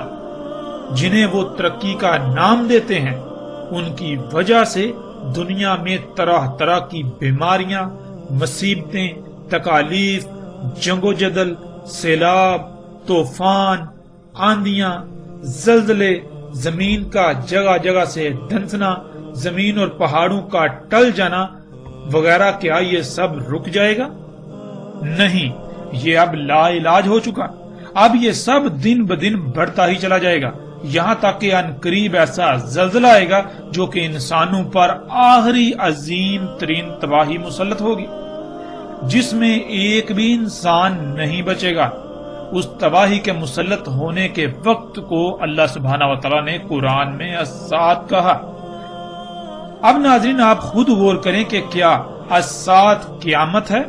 جنہیں وہ ترقی کا نام دیتے ہیں، ان کی وجہ سے دنیا میں طرح طرح کی بیماریاں، مصیبتیں، تکالیف، جنگ و جدل، سیلاب، طوفان، آندھیاں، زلزلے، زمین کا جگہ جگہ سے دھنسنا، زمین اور پہاڑوں کا ٹل جانا وغیرہ، کیا یہ سب رک جائے گا؟ نہیں، یہ اب لا علاج ہو چکا۔ اب یہ سب دن بدن بڑھتا ہی چلا جائے گا، یہاں تک کہ عنقریب ایسا زلزلہ آئے گا جو کہ انسانوں پر آخری عظیم ترین تباہی مسلط ہوگی، جس میں ایک بھی انسان نہیں بچے گا۔ اس تباہی کے مسلط ہونے کے وقت کو اللہ سبحانہ و تعالیٰ نے قرآن میں الساعۃ کہا۔ اب ناظرین آپ خود غور کریں کہ کیا الساعۃ قیامت ہے؟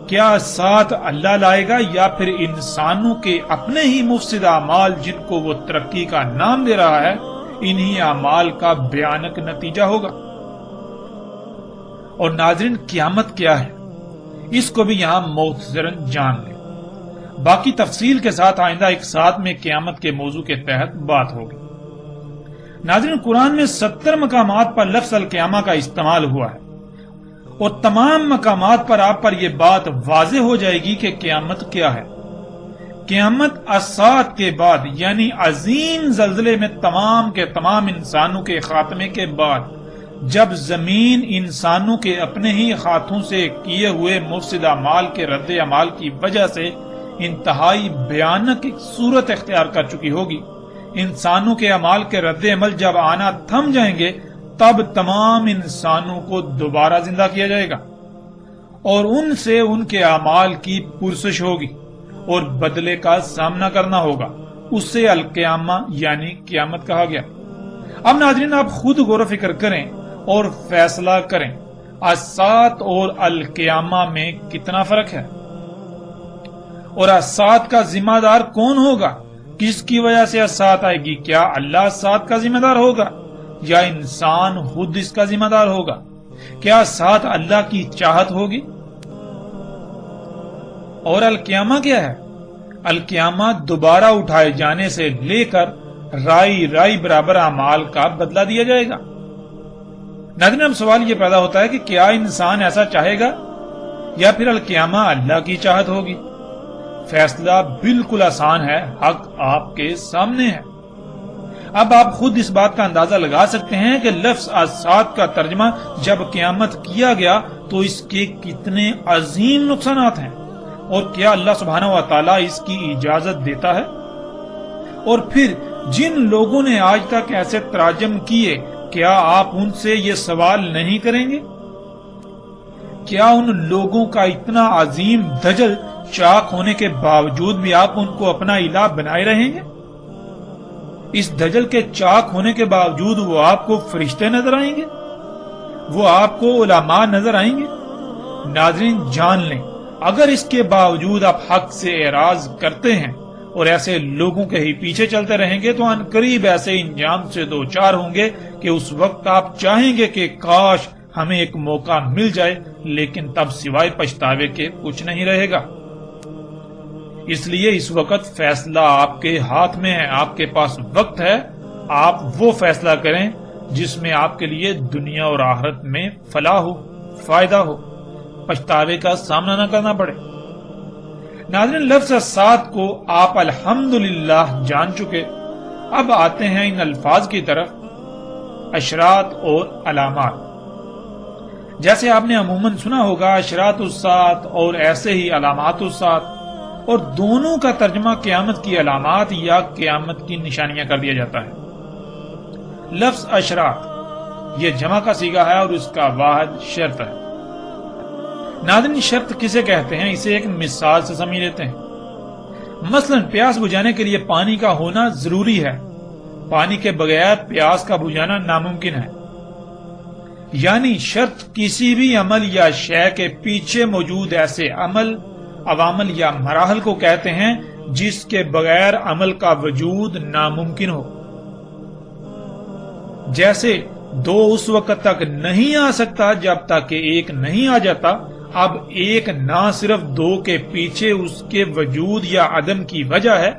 کیا الساعۃ اللہ لائے گا یا پھر انسانوں کے اپنے ہی مفسد اعمال جن کو وہ ترقی کا نام دے رہا ہے، انہی اعمال کا بھیانک نتیجہ ہوگا؟ اور ناظرین قیامت کیا ہے اس کو بھی یہاں مختصراً جان لیں، باقی تفصیل کے ساتھ آئندہ ایک ساتھ میں قیامت کے موضوع کے تحت بات ہوگی۔ ناظرین قرآن میں 70 مقامات پر لفظ القیامہ کا استعمال ہوا ہے، اور تمام مقامات پر آپ پر یہ بات واضح ہو جائے گی کہ قیامت کیا ہے۔ قیامت الساعۃ کے بعد یعنی عظیم زلزلے میں تمام کے تمام انسانوں کے خاتمے کے بعد، جب زمین انسانوں کے اپنے ہی ہاتھوں سے کیے ہوئے مفسد اعمال کے رد عمل کی وجہ سے انتہائی بھیانک صورت اختیار کر چکی ہوگی، انسانوں کے اعمال کے رد عمل جب آنا تھم جائیں گے، تب تمام انسانوں کو دوبارہ زندہ کیا جائے گا اور ان سے ان کے اعمال کی پرسش ہوگی اور بدلے کا سامنا کرنا ہوگا۔ اس سے القیامہ یعنی قیامت کہا گیا۔ اب ناظرین آپ خود غور و فکر کریں اور فیصلہ کریں، الساعۃ اور القیامہ میں کتنا فرق ہے، اور الساعۃ کا ذمہ دار کون ہوگا؟ کس کی وجہ سے الساعۃ آئے گی؟ کیا اللہ الساعۃ کا ذمہ دار ہوگا یا انسان خود اس کا ذمہ دار ہوگا؟ کیا الساعۃ اللہ کی چاہت ہوگی؟ اور القیامہ کیا ہے؟ القیامہ دوبارہ اٹھائے جانے سے لے کر رائی برابر اعمال کا بدلہ دیا جائے گا۔ ناظرین اب سوال یہ پیدا ہوتا ہے کہ کیا انسان ایسا چاہے گا یا پھر القیامہ اللہ کی چاہت ہوگی؟ فیصلہ بالکل آسان ہے، حق آپ کے سامنے ہے۔ اب آپ خود اس بات کا اندازہ لگا سکتے ہیں کہ لفظ الساعۃ کا ترجمہ جب قیامت کیا گیا تو اس کے کتنے عظیم نقصانات ہیں، اور کیا اللہ سبحانہ و تعالیٰ اس کی اجازت دیتا ہے؟ اور پھر جن لوگوں نے آج تک ایسے تراجم کیے، کیا آپ ان سے یہ سوال نہیں کریں گے؟ کیا ان لوگوں کا اتنا عظیم دجل چاک ہونے کے باوجود بھی آپ ان کو اپنا الہ بنائے رہیں گے؟ اس دجل کے چاک ہونے کے باوجود وہ آپ کو فرشتے نظر آئیں گے؟ وہ آپ کو علماء نظر آئیں گے؟ ناظرین جان لیں، اگر اس کے باوجود آپ حق سے اعراض کرتے ہیں اور ایسے لوگوں کے ہی پیچھے چلتے رہیں گے تو عنقریب ایسے انجام سے دوچار ہوں گے کہ اس وقت آپ چاہیں گے کہ کاش ہمیں ایک موقع مل جائے، لیکن تب سوائے پچھتاوے کے کچھ نہیں رہے گا۔ اس لیے اس وقت فیصلہ آپ کے ہاتھ میں ہے، آپ کے پاس وقت ہے، آپ وہ فیصلہ کریں جس میں آپ کے لیے دنیا اور آخرت میں فلاح ہو، فائدہ ہو، پچھتاوے کا سامنا نہ کرنا پڑے۔ ناظرین لفظ الساعۃ کو آپ الحمدللہ جان چکے، اب آتے ہیں ان الفاظ کی طرف، اشراط اور علامات۔ جیسے آپ نے عموماً سنا ہوگا اشراط الساعۃ اور ایسے ہی علامات الساعۃ، اور دونوں کا ترجمہ قیامت کی علامات یا قیامت کی نشانیاں کر دیا جاتا ہے۔ لفظ اشراط یہ جمع کا صیغہ ہے اور اس کا واحد شرط ہے۔ ناظرین شرط کسے کہتے ہیں اسے ایک مثال سے سمجھ لیتے ہیں۔ مثلا پیاس بجھانے کے لیے پانی کا ہونا ضروری ہے، پانی کے بغیر پیاس کا بجھانا ناممکن ہے۔ یعنی شرط کسی بھی عمل یا شے کے پیچھے موجود ایسے عمل، عوامل یا مراحل کو کہتے ہیں جس کے بغیر عمل کا وجود ناممکن ہو۔ جیسے دو اس وقت تک نہیں آ سکتا جب تک کہ ایک نہیں آ جاتا، اب ایک نہ صرف دو کے پیچھے اس کے وجود یا عدم کی وجہ ہے،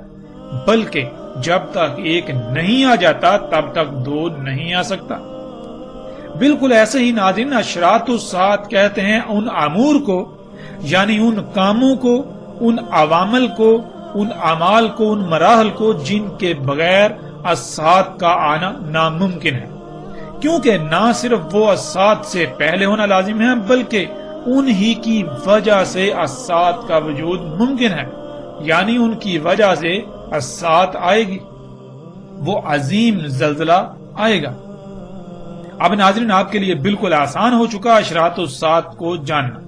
بلکہ جب تک ایک نہیں آ جاتا تب تک دو نہیں آ سکتا۔ بالکل ایسے ہی ناظرین اشراط الساعۃ کہتے ہیں ان امور کو، یعنی ان کاموں کو، ان عوامل کو، ان اعمال کو، ان مراحل کو جن کے بغیر الساعۃ کا آنا ناممکن ہے، کیونکہ نہ صرف وہ الساعۃ سے پہلے ہونا لازم ہے بلکہ انہی کی وجہ سے الساعۃ کا وجود ممکن ہے، یعنی ان کی وجہ سے الساعۃ آئے گی، وہ عظیم زلزلہ آئے گا۔ اب ناظرین آپ کے لیے بالکل آسان ہو چکا اشراط الساعۃ کو جاننا۔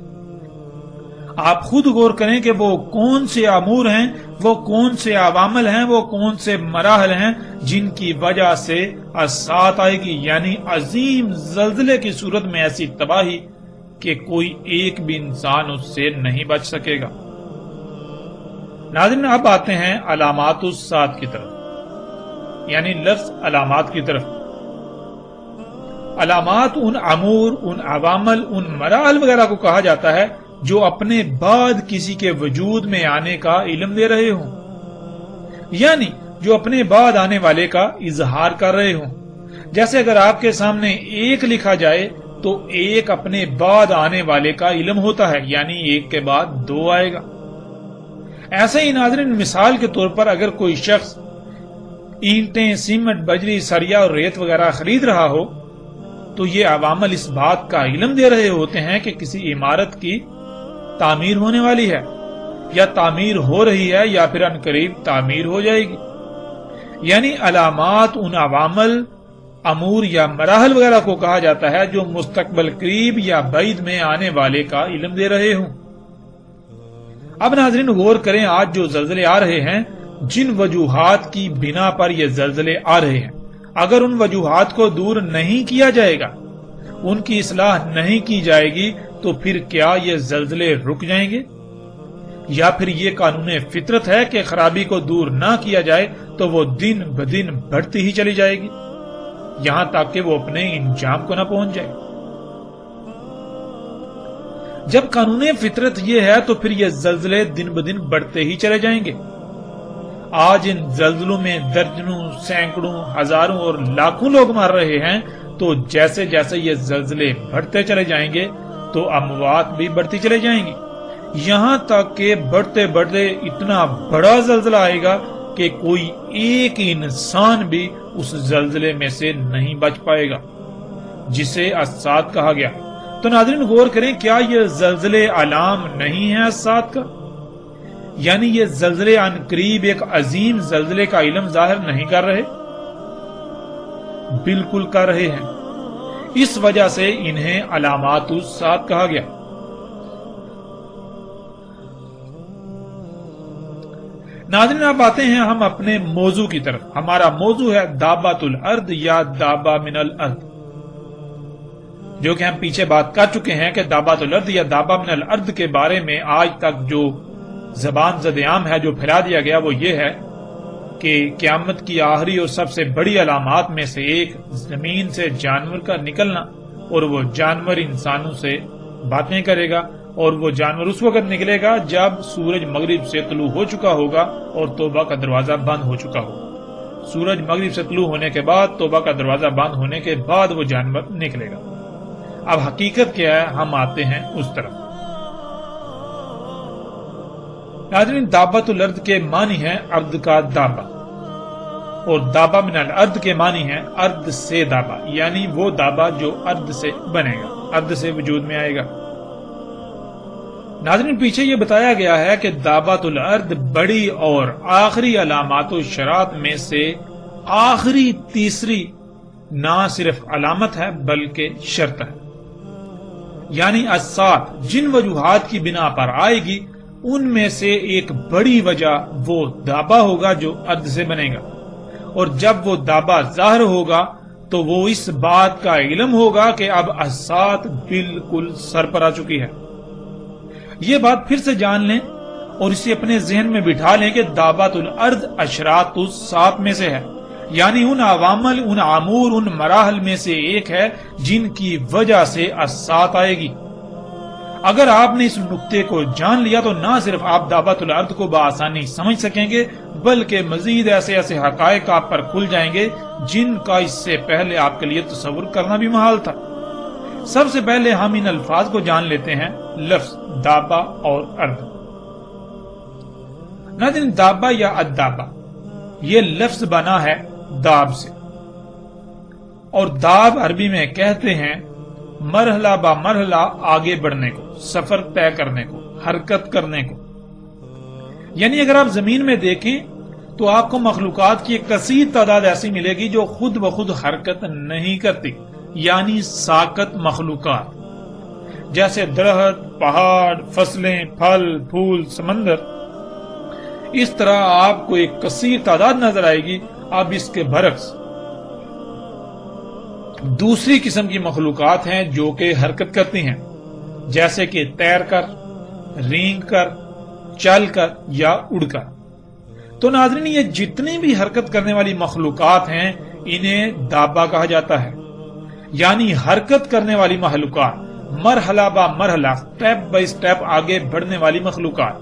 آپ خود غور کریں کہ وہ کون سے امور ہیں، وہ کون سے عوامل ہیں، وہ کون سے مراحل ہیں جن کی وجہ سے الساعت آئے گی، یعنی عظیم زلزلے کی صورت میں ایسی تباہی کہ کوئی ایک بھی انسان اس سے نہیں بچ سکے گا۔ ناظرین، اب آتے ہیں علامات الساعت کی طرف، یعنی لفظ علامات کی طرف۔ علامات ان امور، ان عوامل، ان مراحل وغیرہ کو کہا جاتا ہے جو اپنے بعد کسی کے وجود میں آنے کا علم دے رہے ہوں، یعنی جو اپنے بعد آنے والے کا اظہار کر رہے ہوں۔ جیسے اگر آپ کے سامنے ایک لکھا جائے تو ایک اپنے بعد آنے والے کا علم ہوتا ہے، یعنی ایک کے بعد دو آئے گا۔ ایسے ہی ناظرین، مثال کے طور پر اگر کوئی شخص اینٹیں، سیمنٹ، بجری، سریا اور ریت وغیرہ خرید رہا ہو تو یہ عوامل اس بات کا علم دے رہے ہوتے ہیں کہ کسی عمارت کی تعمیر ہونے والی ہے، یا تعمیر ہو رہی ہے، یا پھر عنقریب تعمیر ہو جائے گی۔ یعنی علامات ان عوامل، امور یا مراحل وغیرہ کو کہا جاتا ہے جو مستقبل قریب یا بعید میں آنے والے کا علم دے رہے ہوں۔ اب ناظرین غور کریں، آج جو زلزلے آ رہے ہیں، جن وجوہات کی بنا پر یہ زلزلے آ رہے ہیں، اگر ان وجوہات کو دور نہیں کیا جائے گا، ان کی اصلاح نہیں کی جائے گی، تو پھر کیا یہ زلزلے رک جائیں گے؟ یا پھر یہ قانون فطرت ہے کہ خرابی کو دور نہ کیا جائے تو وہ دن بدن بڑھتی ہی چلی جائے گی، یہاں تک کہ وہ اپنے انجام کو نہ پہنچ جائے؟ جب قانون فطرت یہ ہے تو پھر یہ زلزلے دن بدن بڑھتے ہی چلے جائیں گے۔ آج ان زلزلوں میں درجنوں، سینکڑوں، ہزاروں اور لاکھوں لوگ مر رہے ہیں، تو جیسے جیسے یہ زلزلے بڑھتے چلے جائیں گے تو اموات بھی بڑھتی چلے جائیں گی، یہاں تک کہ بڑھتے بڑھتے اتنا بڑا زلزلہ آئے گا کہ کوئی ایک انسان بھی اس زلزلے میں سے نہیں بچ پائے گا، جسے الساعت کہا گیا۔ تو ناظرین غور کریں، کیا یہ زلزلے علام نہیں ہیں الساعت کا؟ یعنی یہ زلزلے عنقریب ایک عظیم زلزلے کا علم ظاہر نہیں کر رہے؟ بالکل کر رہے ہیں، اس وجہ سے انہیں علامات الساعت کہا گیا۔ ناظرین اب آتے ہیں ہم اپنے موضوع کی طرف۔ ہمارا موضوع ہے دابۃ الارض یا دابہ من الارض، جو کہ ہم پیچھے بات کر چکے ہیں کہ دابۃ الارض یا دابہ من الارض کے بارے میں آج تک جو زبان زد عام ہے، جو پھیلا دیا گیا، وہ یہ ہے کہ قیامت کی آخری اور سب سے بڑی علامات میں سے ایک زمین سے جانور کا نکلنا، اور وہ جانور انسانوں سے باتیں کرے گا، اور وہ جانور اس وقت نکلے گا جب سورج مغرب سے طلوع ہو چکا ہوگا اور توبہ کا دروازہ بند ہو چکا ہوگا۔ سورج مغرب سے طلوع ہونے کے بعد، توبہ کا دروازہ بند ہونے کے بعد وہ جانور نکلے گا۔ اب حقیقت کیا ہے، ہم آتے ہیں اس طرف۔ ناظرین دابۃ الارض کے معنی ہے ارض کا دابہ، اور دابہ من الارض کے معنی ہے ارض سے دابہ، یعنی وہ دابہ جو ارض سے بنے گا، ارض سے وجود میں آئے گا۔ ناظرین پیچھے یہ بتایا گیا ہے کہ دابۃ الارض بڑی اور آخری علامات و شرائط میں سے آخری تیسری نہ صرف علامت ہے بلکہ شرط ہے، یعنی الساعت جن وجوہات کی بنا پر آئے گی ان میں سے ایک بڑی وجہ وہ دابہ ہوگا جو ارض سے بنے گا، اور جب وہ دابہ ظاہر ہوگا تو وہ اس بات کا علم ہوگا کہ اب الساعت بالکل سر پر آ چکی ہے۔ یہ بات پھر سے جان لیں اور اسے اپنے ذہن میں بٹھا لیں کہ دابۃ الارض اشراط الساعت میں سے ہے، یعنی ان عوامل، ان امور، ان مراحل میں سے ایک ہے جن کی وجہ سے الساعت آئے گی۔ اگر آپ نے اس نقطے کو جان لیا تو نہ صرف آپ دابۃ الارض کو بآسانی سمجھ سکیں گے بلکہ مزید ایسے ایسے حقائق آپ پر کھل جائیں گے جن کا اس سے پہلے آپ کے لیے تصور کرنا بھی محال تھا۔ سب سے پہلے ہم ان الفاظ کو جان لیتے ہیں، لفظ دابہ اور ارض۔ ناظرین دابہ یا الدابہ یہ لفظ بنا ہے داب سے، اور داب عربی میں کہتے ہیں مرحلہ با مرحلہ آگے بڑھنے کو، سفر طے کرنے کو، حرکت کرنے کو۔ یعنی اگر آپ زمین میں دیکھیں تو آپ کو مخلوقات کی ایک کثیر تعداد ایسی ملے گی جو خود بخود حرکت نہیں کرتی، یعنی ساکت مخلوقات۔ جیسے درخت، پہاڑ، فصلیں، پھل پھول، سمندر، اس طرح آپ کو ایک کثیر تعداد نظر آئے گی۔ اب اس کے برعکس دوسری قسم کی مخلوقات ہیں جو کہ حرکت کرتی ہیں، جیسے کہ تیر کر، رینگ کر، چل کر یا اڑ کر۔ تو ناظرین، یہ جتنی بھی حرکت کرنے والی مخلوقات ہیں انہیں دابہ کہا جاتا ہے، یعنی حرکت کرنے والی مخلوقات، مرحلہ با مرحلہ، سٹیپ بائی سٹیپ آگے بڑھنے والی مخلوقات،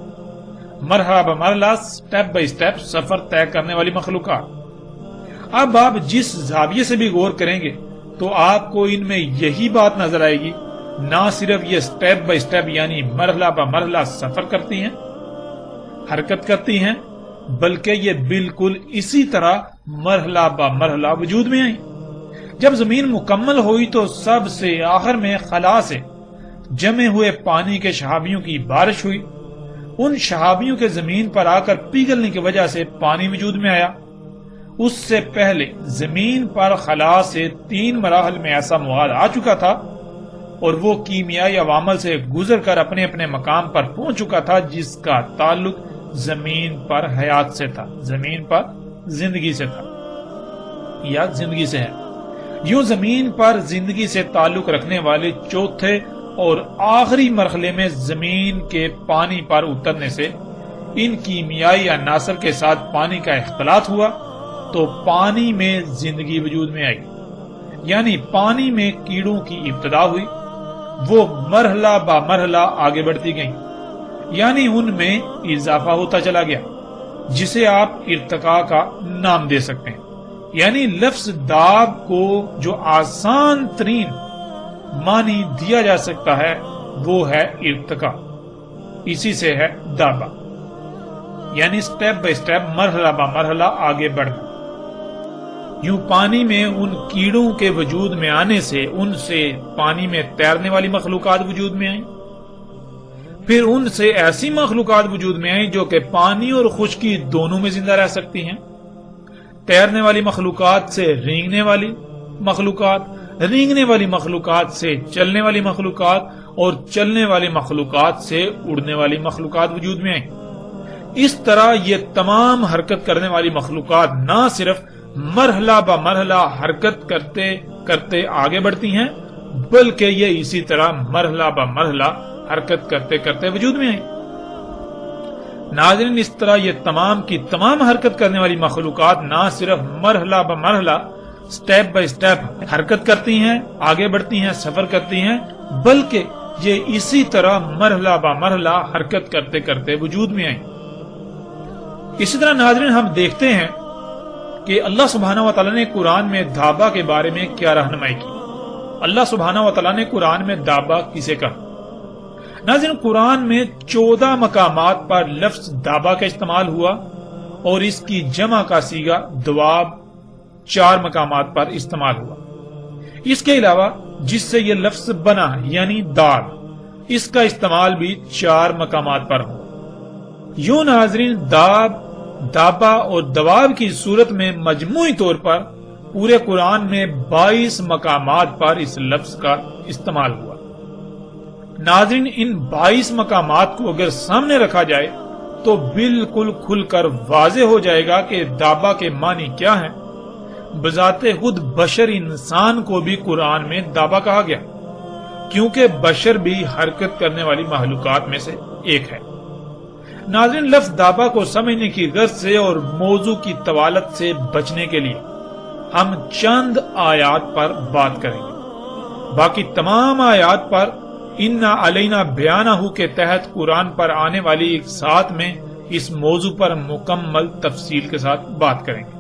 مرحلہ با مرحلہ، سٹیپ بائی سٹیپ سفر طے کرنے والی مخلوقات۔ اب آپ جس زاویے سے بھی غور کریں گے تو آپ کو ان میں یہی بات نظر آئے گی، نہ صرف یہ سٹیپ بائی سٹیپ یعنی مرحلہ با مرحلہ سفر کرتی ہیں، حرکت کرتی ہیں، بلکہ یہ بالکل اسی طرح مرحلہ با مرحلہ وجود میں آئیں۔ جب زمین مکمل ہوئی تو سب سے آخر میں خلا سے جمے ہوئے پانی کے شہابیوں کی بارش ہوئی۔ ان شہابیوں کے زمین پر آ کر پگھلنے کی وجہ سے پانی وجود میں آیا۔ اس سے پہلے زمین پر خلا سے 3 مراحل میں ایسا مواد آ چکا تھا اور وہ کیمیائی عوامل سے گزر کر اپنے اپنے مقام پر پہنچ چکا تھا، جس کا تعلق زمین پر حیات سے تھا، زمین پر زندگی سے تھا یا زندگی سے ہے۔ یوں زمین پر زندگی سے تعلق رکھنے والے چوتھے اور آخری مرحلے میں زمین کے پانی پر اترنے سے ان کیمیائی عناصر کے ساتھ پانی کا اختلاط ہوا تو پانی میں زندگی وجود میں آئی، یعنی پانی میں کیڑوں کی ابتدا ہوئی۔ وہ مرحلہ با مرحلہ آگے بڑھتی گئیں، یعنی ان میں اضافہ ہوتا چلا گیا، جسے آپ ارتقاء کا نام دے سکتے ہیں۔ یعنی لفظ داب کو جو آسان ترین معنی دیا جا سکتا ہے وہ ہے ارتقاء، اسی سے ہے دابا، یعنی سٹیپ بائی سٹیپ، مرحلہ با مرحلہ آگے بڑھنا۔ یوں پانی میں ان کیڑوں کے وجود میں آنے سے ان سے پانی میں تیرنے والی مخلوقات وجود میں آئیں، پھر ان سے ایسی مخلوقات وجود میں آئیں جو کہ پانی اور خشکی دونوں میں زندہ رہ سکتی ہیں۔ تیرنے والی مخلوقات سے رینگنے والی مخلوقات، رینگنے والی مخلوقات سے چلنے والی مخلوقات اور چلنے والی مخلوقات سے اڑنے والی مخلوقات وجود میں آئیں۔ اس طرح یہ تمام حرکت کرنے والی مخلوقات نہ صرف مرحلہ با مرحلہ حرکت کرتے کرتے آگے بڑھتی ہیں، بلکہ یہ اسی طرح مرحلہ با مرحلہ حرکت کرتے کرتے وجود میں آئیں۔ ناظرین، اس طرح یہ تمام کی تمام حرکت کرنے والی مخلوقات نہ صرف مرحلہ با مرحلہ، سٹیپ بائی سٹیپ حرکت کرتی ہیں، آگے بڑھتی ہیں، سفر کرتی ہیں، بلکہ یہ اسی طرح مرحلہ با مرحلہ حرکت کرتے کرتے وجود میں آئیں۔ اسی طرح ناظرین، ہم دیکھتے ہیں کہ اللہ سبحانہ و تعالیٰ نے قرآن میں دابا کے بارے میں کیا رہنمائی کی۔ اللہ سبحانہ و تعالیٰ نے قرآن میں دابا کسے کہا؟ ناظرین، قرآن میں 14 مقامات پر لفظ دابا کا استعمال ہوا اور اس کی جمع کا صیغہ دواب 4 مقامات پر استعمال ہوا۔ اس کے علاوہ جس سے یہ لفظ بنا یعنی داب، اس کا استعمال بھی 4 مقامات پر ہوا۔ یوں ناظرین، داب، دابا اور دواب کی صورت میں مجموعی طور پر پورے قرآن میں 22 مقامات پر اس لفظ کا استعمال ہوا۔ ناظرین، ان 22 مقامات کو اگر سامنے رکھا جائے تو بالکل کھل کر واضح ہو جائے گا کہ دابا کے معنی کیا ہیں۔ بذات خود بشر انسان کو بھی قرآن میں دابا کہا گیا، کیونکہ بشر بھی حرکت کرنے والی مخلوقات میں سے ایک ہے۔ ناظرین، لفظ دابا کو سمجھنے کی غرض سے اور موضوع کی طوالت سے بچنے کے لیے ہم چند آیات پر بات کریں گے۔ باقی تمام آیات پر اِنَّا عَلَيْنَا بِيَانَهُ کے تحت قرآن پر آنے والی ایک ساتھ میں اس موضوع پر مکمل تفصیل کے ساتھ بات کریں گے۔